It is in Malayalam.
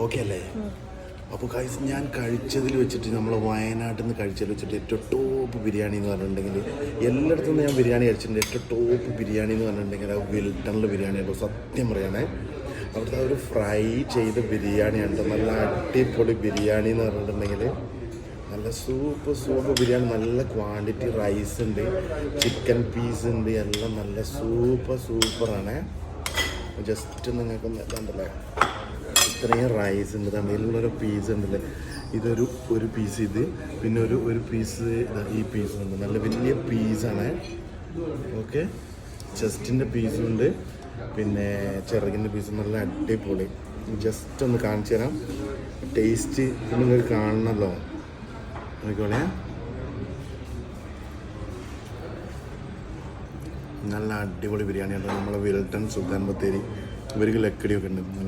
ഓക്കെ അല്ലേ? അപ്പോൾ ഗൈസ് ഞാൻ കഴിച്ചതിൽ വെച്ചിട്ട് നമ്മൾ വയനാട്ടിൽ നിന്ന് കഴിച്ചതിൽ വെച്ചിട്ട് ഏറ്റവും ടോപ്പ് ബിരിയാണി എന്ന് പറഞ്ഞിട്ടുണ്ടെങ്കിൽ എല്ലായിടത്തു നിന്ന് ഞാൻ ബിരിയാണി കഴിച്ചിട്ടുണ്ട്. ഏറ്റവും ടോപ്പ് ബിരിയാണി എന്ന് പറഞ്ഞിട്ടുണ്ടെങ്കിൽ അത് വിൽട്ടണിൽ ബിരിയാണിയുള്ളൂ. സത്യം പറയണേ, അവിടുത്തെ ഒരു ഫ്രൈ ചെയ്ത ബിരിയാണിയാണ്. നല്ല അടിപൊളി ബിരിയാണി എന്ന് പറഞ്ഞിട്ടുണ്ടെങ്കിൽ നല്ല സൂപ്പർ ബിരിയാണി. നല്ല ക്വാണ്ടിറ്റി റൈസ് ഉണ്ട്, ചിക്കൻ പീസ് ഉണ്ട്, എല്ലാം നല്ല സൂപ്പറാണ്. ജസ്റ്റ് നിങ്ങൾക്കൊന്ന് കണ്ടല്ലേ, ഇത്രയും റൈസ് ഉണ്ട്, തമിഴിലുള്ളൊരു പീസ് ഉണ്ടല്ലേ, ഒരു പീസ് ഇത്, പിന്നെ ഒരു പീസ് ഈ പീസും ഉണ്ട്. നല്ല വലിയ പീസാണ്. ഓക്കെ, ചെസ്റ്റിൻ്റെ പീസുണ്ട്, പിന്നെ ചിറകിൻ്റെ പീസ്. നല്ല അടിപൊളി. ജസ്റ്റ് ഒന്ന് കാണിച്ചു തരാം. ടേസ്റ്റ് നിങ്ങൾക്ക് കാണണമല്ലോ. നോക്കിക്കോളേ, നല്ല അടിപൊളി ബിരിയാണിയാണ്. നമ്മളെ വിൽട്ടൺ സുൽത്താൻ ബത്തേരി ഇവർക്ക് ലക്കടിയൊക്കെ ഉണ്ട്. നല്ല